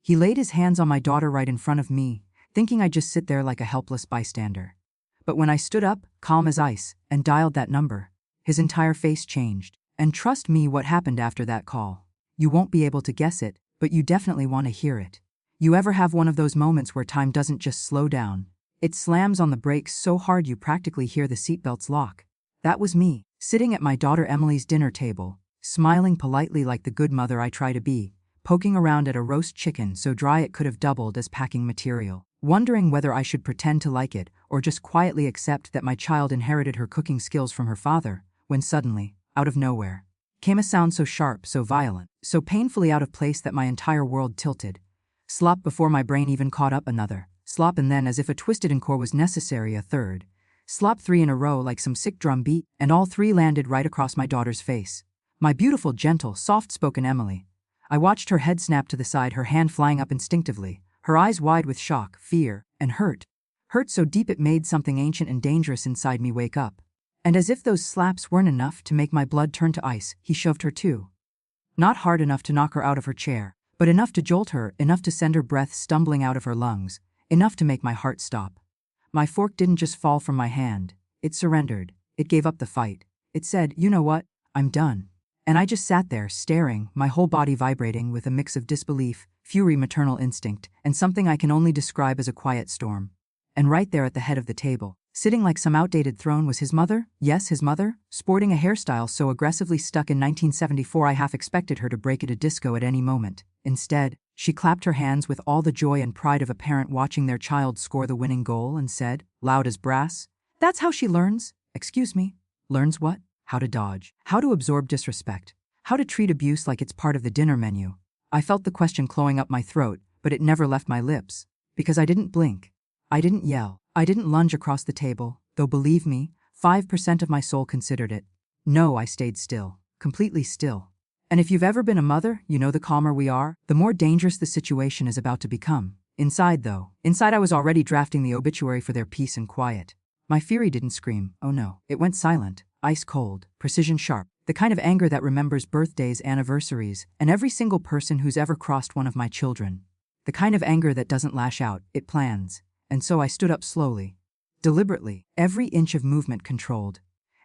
He laid his hands on my daughter right in front of me, thinking I'd just sit there like a helpless bystander. But when I stood up, calm as ice, and dialed that number, his entire face changed. And trust me, what happened after that call. You won't be able to guess it, but you definitely want to hear it. You ever have one of those moments where time doesn't just slow down? It slams on the brakes so hard you practically hear the seatbelts lock. That was me, sitting at my daughter Emily's dinner table, smiling politely like the good mother I try to be, poking around at a roast chicken so dry it could have doubled as packing material, wondering whether I should pretend to like it or just quietly accept that my child inherited her cooking skills from her father, when suddenly, out of nowhere, came a sound so sharp, so violent, so painfully out of place that my entire world tilted. Slop before my brain even caught up, another. Slop, and then, as if a twisted encore was necessary, a third. Slop, 3 in a row like some sick drum beat, and all 3 landed right across my daughter's face. My beautiful, gentle, soft-spoken Emily. I watched her head snap to the side, her hand flying up instinctively, her eyes wide with shock, fear, and hurt. Hurt so deep it made something ancient and dangerous inside me wake up. And as if those slaps weren't enough to make my blood turn to ice, he shoved her too. Not hard enough to knock her out of her chair, but enough to jolt her, enough to send her breath stumbling out of her lungs, enough to make my heart stop. My fork didn't just fall from my hand, it surrendered, it gave up the fight. It said, "You know what, I'm done." And I just sat there, staring, my whole body vibrating with a mix of disbelief, fury, maternal instinct, and something I can only describe as a quiet storm. And right there at the head of the table, sitting like some outdated throne, was his mother. Yes, his mother, sporting a hairstyle so aggressively stuck in 1974 I half expected her to break it a disco at any moment. Instead, she clapped her hands with all the joy and pride of a parent watching their child score the winning goal and said, loud as brass, "That's how she learns." Excuse me? Learns what? How to dodge, how to absorb disrespect, how to treat abuse like it's part of the dinner menu. I felt the question clawing up my throat, but it never left my lips. Because I didn't blink. I didn't yell. I didn't lunge across the table, though believe me, 5% of my soul considered it. No, I stayed still, completely still. And if you've ever been a mother, you know the calmer we are, the more dangerous the situation is about to become. Inside I was already drafting the obituary for their peace and quiet. My fury didn't scream, oh no, it went silent, ice cold, precision sharp, the kind of anger that remembers birthdays, anniversaries, and every single person who's ever crossed one of my children. The kind of anger that doesn't lash out, it plans. And so I stood up slowly, deliberately, every inch of movement controlled.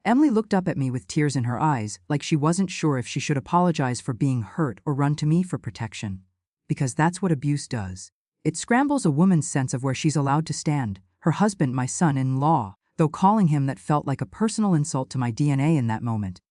Emily looked up at me with tears in her eyes, like she wasn't sure if she should apologize for being hurt or run to me for protection. Because that's what abuse does. It scrambles a woman's sense of where she's allowed to stand, her husband, my son-in-law, though calling him that felt like a personal insult to my DNA in that moment.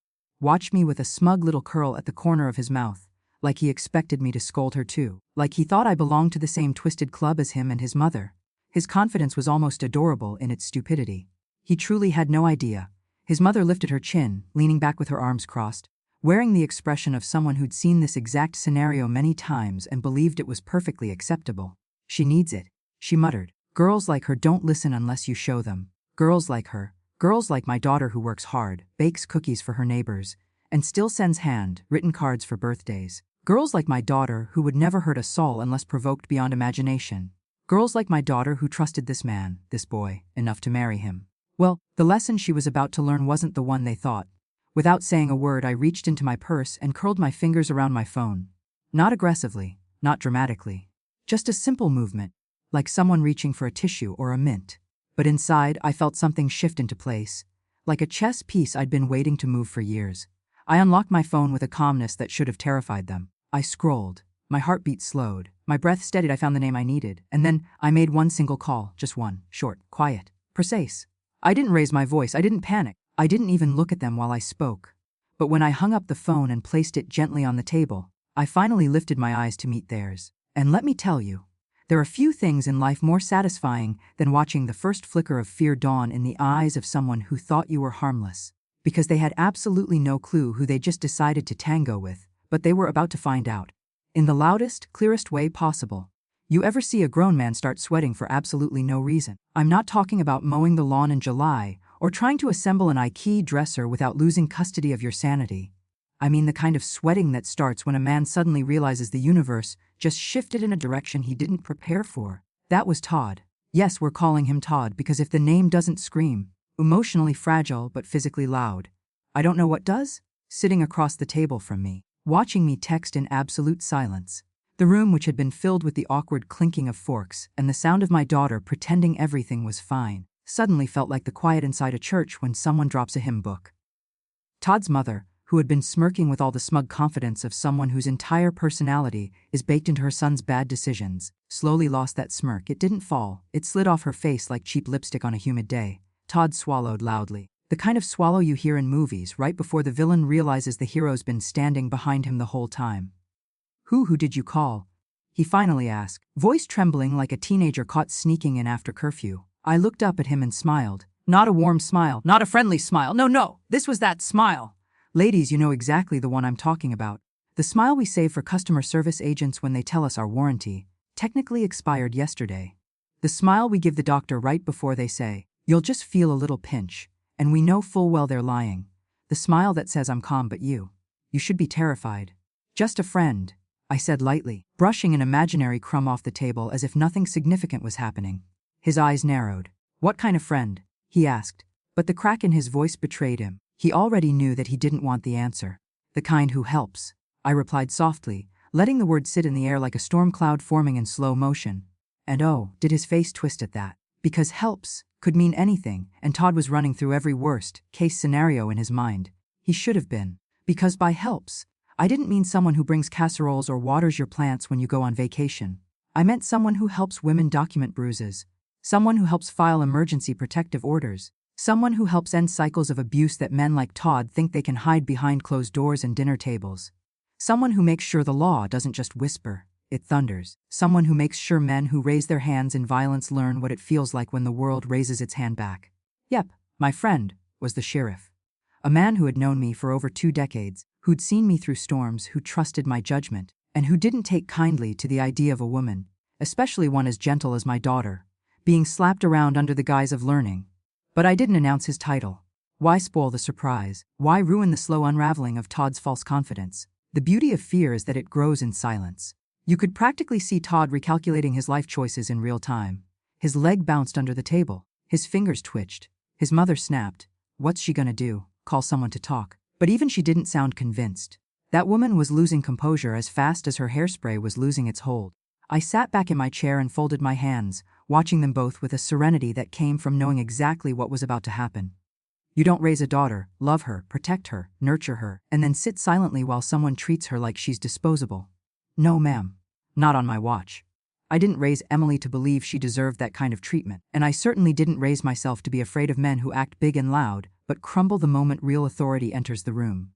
Watch me with a smug little curl at the corner of his mouth, like he expected me to scold her too, like he thought I belonged to the same twisted club as him and his mother. His confidence was almost adorable in its stupidity. He truly had no idea. His mother lifted her chin, leaning back with her arms crossed, wearing the expression of someone who'd seen this exact scenario many times and believed it was perfectly acceptable. She needs it, she muttered. Girls like her don't listen unless you show them. Girls like her, girls like my daughter who works hard, bakes cookies for her neighbors, and still sends hand-written cards for birthdays. Girls like my daughter who would never hurt a soul unless provoked beyond imagination. Girls like my daughter who trusted this man, this boy, enough to marry him. Well, the lesson she was about to learn wasn't the one they thought. Without saying a word, I reached into my purse and curled my fingers around my phone. Not aggressively, not dramatically. Just a simple movement, like someone reaching for a tissue or a mint. But inside, I felt something shift into place, like a chess piece I'd been waiting to move for years. I unlocked my phone with a calmness that should have terrified them. I scrolled. My heartbeat slowed. My breath steadied. I found the name I needed. And then I made one single call. Just one. Short, quiet, precise. I didn't raise my voice. I didn't panic. I didn't even look at them while I spoke. But when I hung up the phone and placed it gently on the table, I finally lifted my eyes to meet theirs. And let me tell you, there are few things in life more satisfying than watching the first flicker of fear dawn in the eyes of someone who thought you were harmless. Because they had absolutely no clue who they just decided to tango with, but they were about to find out. In the loudest, clearest way possible. You ever see a grown man start sweating for absolutely no reason? I'm not talking about mowing the lawn in July or trying to assemble an IKEA dresser without losing custody of your sanity. I mean the kind of sweating that starts when a man suddenly realizes the universe just shifted in a direction he didn't prepare for. That was Todd. Yes, we're calling him Todd because if the name doesn't scream, emotionally fragile but physically loud, I don't know what does? Sitting across the table from me, watching me text in absolute silence. The room, which had been filled with the awkward clinking of forks and the sound of my daughter pretending everything was fine, suddenly felt like the quiet inside a church when someone drops a hymn book. Todd's mother, who had been smirking with all the smug confidence of someone whose entire personality is baked into her son's bad decisions, slowly lost that smirk. It didn't fall, it slid off her face like cheap lipstick on a humid day. Todd swallowed loudly. The kind of swallow you hear in movies right before the villain realizes the hero's been standing behind him the whole time. Who did you call?" he finally asked, voice trembling like a teenager caught sneaking in after curfew. I looked up at him and smiled. Not a warm smile, not a friendly smile, no, this was that smile. Ladies, you know exactly the one I'm talking about. The smile we save for customer service agents when they tell us our warranty technically expired yesterday. The smile we give the doctor right before they say, "You'll just feel a little pinch," and we know full well they're lying. The smile that says, "I'm calm but you should be terrified." "Just a friend," I said lightly, brushing an imaginary crumb off the table as if nothing significant was happening. His eyes narrowed. "What kind of friend?" he asked, but the crack in his voice betrayed him. He already knew that he didn't want the answer. "The kind who helps," I replied softly, letting the word sit in the air like a storm cloud forming in slow motion. And oh, did his face twist at that. Because helps could mean anything, and Todd was running through every worst-case scenario in his mind. He should have been. Because by helps, I didn't mean someone who brings casseroles or waters your plants when you go on vacation. I meant someone who helps women document bruises. Someone who helps file emergency protective orders. Someone who helps end cycles of abuse that men like Todd think they can hide behind closed doors and dinner tables. Someone who makes sure the law doesn't just whisper, it thunders. Someone who makes sure men who raise their hands in violence learn what it feels like when the world raises its hand back. Yep, my friend was the sheriff. A man who had known me for over 2 decades, who'd seen me through storms, who trusted my judgment, and who didn't take kindly to the idea of a woman, especially one as gentle as my daughter, being slapped around under the guise of learning. But I didn't announce his title. Why spoil the surprise? Why ruin the slow unraveling of Todd's false confidence? The beauty of fear is that it grows in silence. You could practically see Todd recalculating his life choices in real time. His leg bounced under the table. His fingers twitched. His mother snapped. What's she gonna do? Call someone to talk? But even she didn't sound convinced. That woman was losing composure as fast as her hairspray was losing its hold. I sat back in my chair and folded my hands, watching them both with a serenity that came from knowing exactly what was about to happen. You don't raise a daughter, love her, protect her, nurture her, and then sit silently while someone treats her like she's disposable. No, ma'am. Not on my watch. I didn't raise Emily to believe she deserved that kind of treatment, and I certainly didn't raise myself to be afraid of men who act big and loud, but crumble the moment real authority enters the room.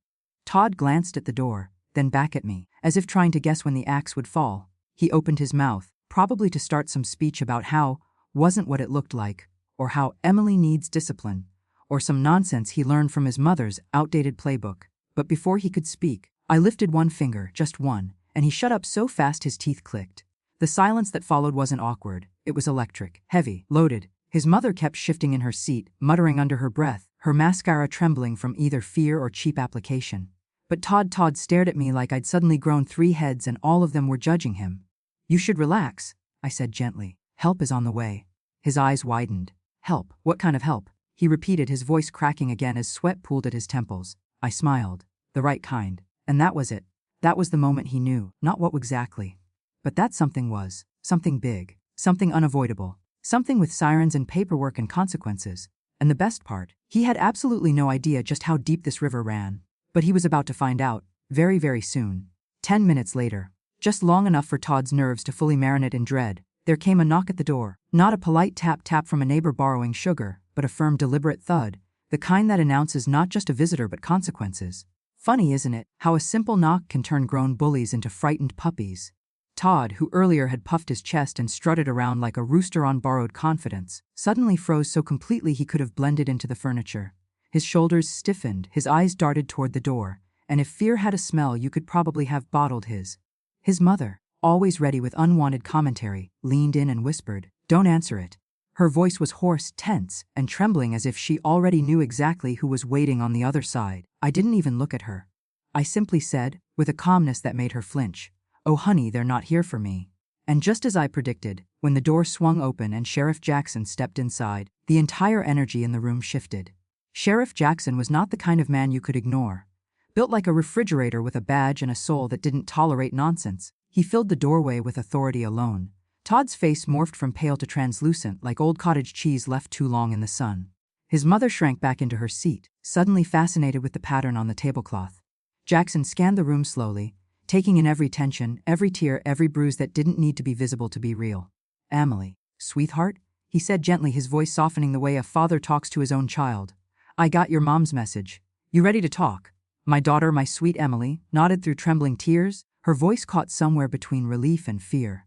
Todd glanced at the door, then back at me, as if trying to guess when the axe would fall. He opened his mouth, probably to start some speech about how wasn't what it looked like, or how Emily needs discipline, or some nonsense he learned from his mother's outdated playbook. But before he could speak, I lifted one finger, just one, and he shut up so fast his teeth clicked. The silence that followed wasn't awkward, it was electric, heavy, loaded. His mother kept shifting in her seat, muttering under her breath, her mascara trembling from either fear or cheap application. But Todd stared at me like I'd suddenly grown 3 heads and all of them were judging him. You should relax, I said gently. Help is on the way. His eyes widened. Help? What kind of help? He repeated, his voice cracking again as sweat pooled at his temples. I smiled. The right kind. And that was it. That was the moment he knew, not what exactly. But that something was. Something big. Something unavoidable. Something with sirens and paperwork and consequences. And the best part, he had absolutely no idea just how deep this river ran. But he was about to find out, very, very soon. 10 minutes later, just long enough for Todd's nerves to fully marinate in dread, there came a knock at the door. Not a polite tap from a neighbor borrowing sugar, but a firm, deliberate thud, the kind that announces not just a visitor but consequences. Funny, isn't it, how a simple knock can turn grown bullies into frightened puppies? Todd, who earlier had puffed his chest and strutted around like a rooster on borrowed confidence, suddenly froze so completely he could have blended into the furniture. His shoulders stiffened, his eyes darted toward the door, and if fear had a smell you could probably have bottled his. His mother, always ready with unwanted commentary, leaned in and whispered, "Don't answer it." Her voice was hoarse, tense, and trembling as if she already knew exactly who was waiting on the other side. I didn't even look at her. I simply said, with a calmness that made her flinch, "Oh honey, they're not here for me." And just as I predicted, when the door swung open and Sheriff Jackson stepped inside, the entire energy in the room shifted. Sheriff Jackson was not the kind of man you could ignore. Built like a refrigerator with a badge and a soul that didn't tolerate nonsense, He filled the doorway with authority alone. Todd's face morphed from pale to translucent like old cottage cheese left too long in the sun. His mother shrank back into her seat, suddenly fascinated with the pattern on the tablecloth. Jackson scanned the room slowly, taking in every tension, every tear, every bruise that didn't need to be visible to be real. "Emily, sweetheart," he said gently, his voice softening the way a father talks to his own child. "I got your mom's message. You ready to talk?" My daughter, my sweet Emily, nodded through trembling tears, her voice caught somewhere between relief and fear.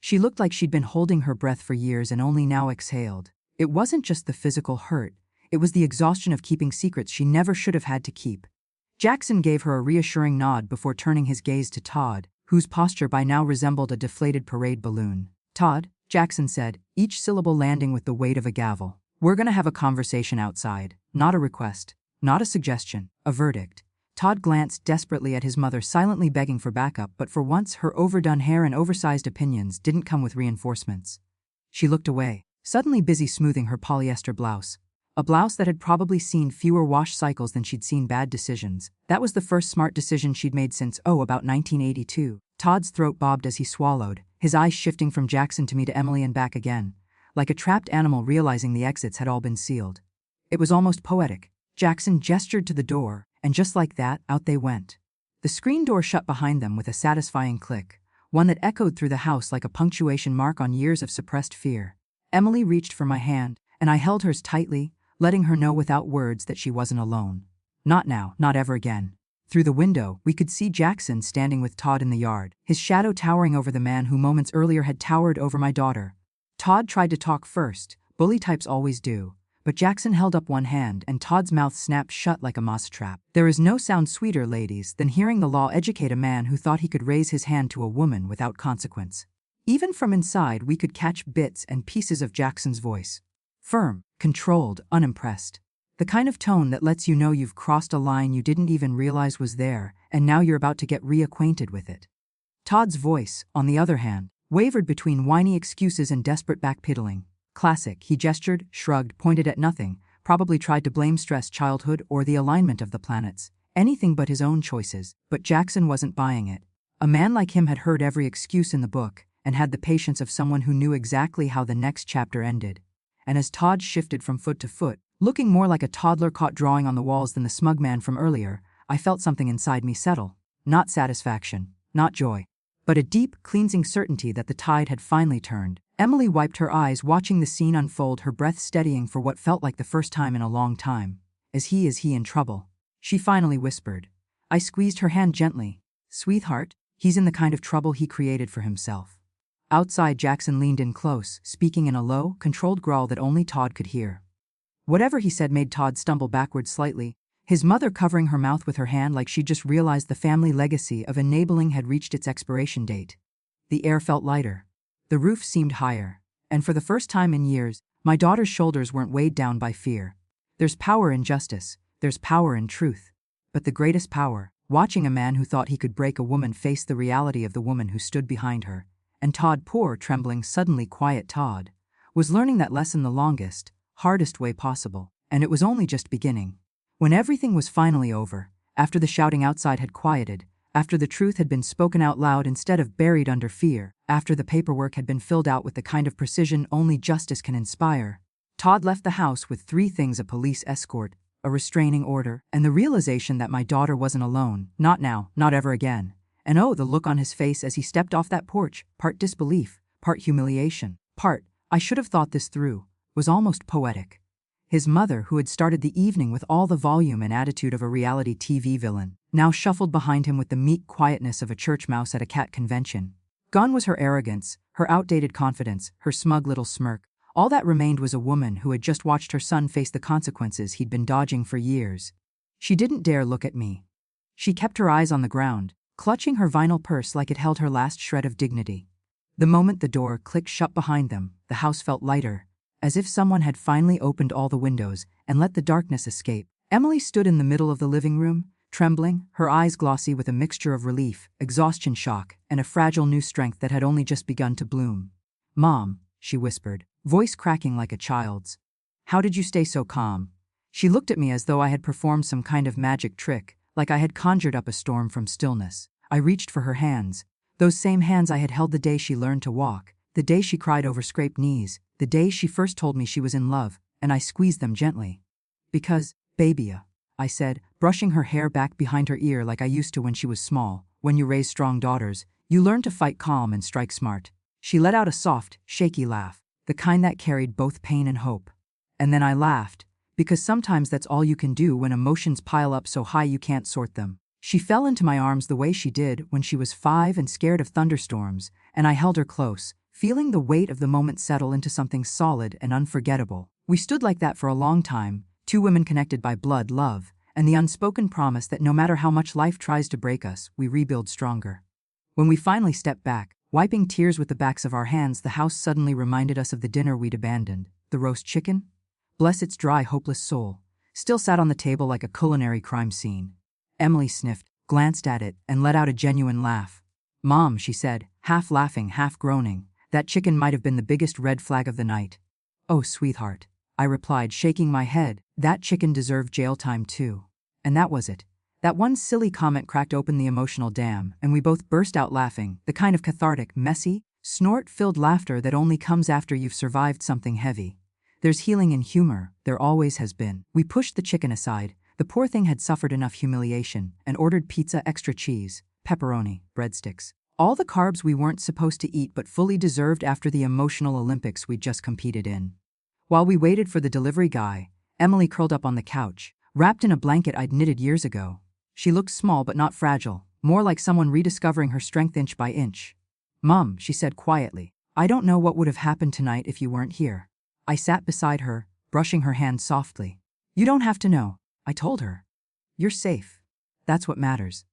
She looked like she'd been holding her breath for years and only now exhaled. It wasn't just the physical hurt, it was the exhaustion of keeping secrets she never should have had to keep. Jackson gave her a reassuring nod before turning his gaze to Todd, whose posture by now resembled a deflated parade balloon. "Todd," Jackson said, each syllable landing with the weight of a gavel, "we're gonna have a conversation outside, not a request, not a suggestion, a verdict." Todd glanced desperately at his mother, silently begging for backup, but for once her overdone hair and oversized opinions didn't come with reinforcements. She looked away, suddenly busy smoothing her polyester blouse. A blouse that had probably seen fewer wash cycles than she'd seen bad decisions. That was the first smart decision she'd made since, about 1982. Todd's throat bobbed as he swallowed, his eyes shifting from Jackson to me to Emily and back again, like a trapped animal realizing the exits had all been sealed. It was almost poetic. Jackson gestured to the door, and just like that, out they went. The screen door shut behind them with a satisfying click, one that echoed through the house like a punctuation mark on years of suppressed fear. Emily reached for my hand, and I held hers tightly, letting her know without words that she wasn't alone. Not now, not ever again. Through the window, we could see Jackson standing with Todd in the yard, his shadow towering over the man who moments earlier had towered over my daughter. Todd tried to talk first, bully types always do, but Jackson held up one hand and Todd's mouth snapped shut like a mousetrap. There is no sound sweeter, ladies, than hearing the law educate a man who thought he could raise his hand to a woman without consequence. Even from inside, we could catch bits and pieces of Jackson's voice. Firm, controlled, unimpressed. The kind of tone that lets you know you've crossed a line you didn't even realize was there, and now you're about to get reacquainted with it. Todd's voice, on the other hand, wavered between whiny excuses and desperate backpedaling. Classic. He gestured, shrugged, pointed at nothing, probably tried to blame stress, childhood, or the alignment of the planets. Anything but his own choices, but Jackson wasn't buying it. A man like him had heard every excuse in the book, and had the patience of someone who knew exactly how the next chapter ended. And as Todd shifted from foot to foot, looking more like a toddler caught drawing on the walls than the smug man from earlier, I felt something inside me settle. Not satisfaction, not joy, but a deep, cleansing certainty that the tide had finally turned. Emily wiped her eyes, watching the scene unfold, her breath steadying for what felt like the first time in a long time. Is he in trouble?" she finally whispered. I squeezed her hand gently. "Sweetheart, he's in the kind of trouble he created for himself." Outside, Jackson leaned in close, speaking in a low, controlled growl that only Todd could hear. Whatever he said made Todd stumble backward slightly, his mother covering her mouth with her hand like she'd just realized the family legacy of enabling had reached its expiration date. The air felt lighter. The roof seemed higher, and for the first time in years, my daughter's shoulders weren't weighed down by fear. There's power in justice, there's power in truth. But the greatest power, watching a man who thought he could break a woman face the reality of the woman who stood behind her. And Todd, poor, trembling, suddenly quiet Todd, was learning that lesson the longest, hardest way possible, and it was only just beginning. When everything was finally over, after the shouting outside had quieted, after the truth had been spoken out loud instead of buried under fear, after the paperwork had been filled out with the kind of precision only justice can inspire, Todd left the house with 3 things: a police escort, a restraining order, and the realization that my daughter wasn't alone, not now, not ever again. And oh, the look on his face as he stepped off that porch, part disbelief, part humiliation, part, "I should have thought this through," was almost poetic. His mother, who had started the evening with all the volume and attitude of a reality TV villain, now shuffled behind him with the meek quietness of a church mouse at a cat convention. Gone was her arrogance, her outdated confidence, her smug little smirk. All that remained was a woman who had just watched her son face the consequences he'd been dodging for years. She didn't dare look at me. She kept her eyes on the ground, clutching her vinyl purse like it held her last shred of dignity. The moment the door clicked shut behind them, the house felt lighter, as if someone had finally opened all the windows and let the darkness escape. Emily stood in the middle of the living room, trembling, her eyes glossy with a mixture of relief, exhaustion, shock, and a fragile new strength that had only just begun to bloom. "Mom," she whispered, voice cracking like a child's. "How did you stay so calm?" She looked at me as though I had performed some kind of magic trick, like I had conjured up a storm from stillness. I reached for her hands, Those same hands I had held the day she learned to walk, the day she cried over scraped knees, the day she first told me she was in love, and I squeezed them gently. Because, babya, I said, brushing her hair back behind her ear like I used to when she was small, when you raise strong daughters, you learn to fight calm and strike smart. She let out a soft, shaky laugh, the kind that carried both pain and hope. And then I laughed, because sometimes that's all you can do when emotions pile up so high you can't sort them. She fell into my arms the way she did when she was 5 and scared of thunderstorms, and I held her close, feeling the weight of the moment settle into something solid and unforgettable. We stood like that for a long time, two women connected by blood, love, and the unspoken promise that no matter how much life tries to break us, we rebuild stronger. When we finally stepped back, wiping tears with the backs of our hands, the house suddenly reminded us of the dinner we'd abandoned. The roast chicken, bless its dry, hopeless soul, still sat on the table like a culinary crime scene. Emily sniffed, glanced at it, and let out a genuine laugh. "Mom," she said, half laughing, half groaning, "that chicken might have been the biggest red flag of the night." "Oh, sweetheart," I replied, shaking my head, "that chicken deserved jail time too." And that was it. That one silly comment cracked open the emotional dam, and we both burst out laughing, the kind of cathartic, messy, snort-filled laughter that only comes after you've survived something heavy. There's healing in humor, there always has been. We pushed the chicken aside. The poor thing had suffered enough humiliation, and ordered pizza, extra cheese, pepperoni, breadsticks. All the carbs we weren't supposed to eat but fully deserved after the emotional Olympics we'd just competed in. While we waited for the delivery guy, Emily curled up on the couch, wrapped in a blanket I'd knitted years ago. She looked small but not fragile, more like someone rediscovering her strength inch by inch. "Mom," she said quietly, "I don't know what would have happened tonight if you weren't here." I sat beside her, brushing her hand softly. "You don't have to know," I told her. "You're safe. That's what matters."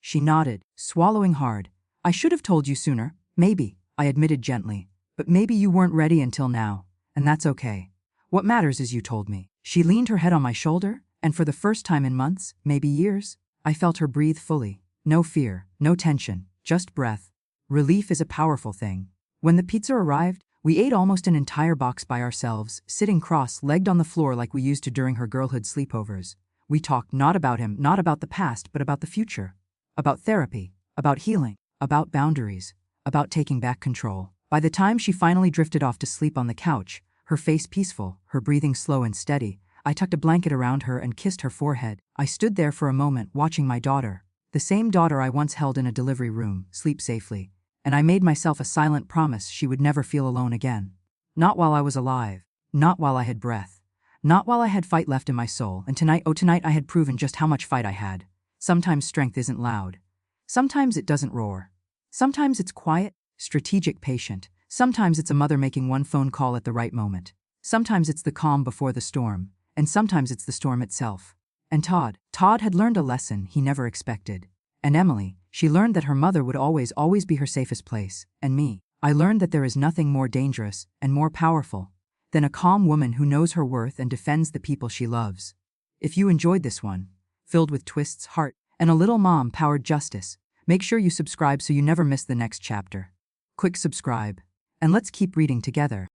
She nodded, swallowing hard. "I should have told you sooner, maybe," I admitted gently, "but maybe you weren't ready until now, and that's okay. What matters is you told me." She leaned her head on my shoulder, and for the first time in months, maybe years, I felt her breathe fully. No fear, no tension, just breath. Relief is a powerful thing. When the pizza arrived, we ate almost an entire box by ourselves, sitting cross-legged on the floor like we used to during her girlhood sleepovers. We talked not about him, not about the past, but about the future. About therapy, about healing, about boundaries, about taking back control. By the time she finally drifted off to sleep on the couch, her face peaceful, her breathing slow and steady, I tucked a blanket around her and kissed her forehead. I stood there for a moment watching my daughter, the same daughter I once held in a delivery room, sleep safely, and I made myself a silent promise she would never feel alone again. Not while I was alive, not while I had breath, not while I had fight left in my soul, and tonight, oh tonight I had proven just how much fight I had. Sometimes strength isn't loud. Sometimes it doesn't roar. Sometimes it's quiet, strategic, patient. Sometimes it's a mother making one phone call at the right moment. Sometimes it's the calm before the storm, and sometimes it's the storm itself. And Todd had learned a lesson he never expected. And Emily, she learned that her mother would always be her safest place. And me, I learned that there is nothing more dangerous and more powerful than a calm woman who knows her worth and defends the people she loves. If you enjoyed this one, filled with twists, heart, and a little mom-powered justice, make sure you subscribe so you never miss the next chapter. Quick subscribe, and let's keep reading together.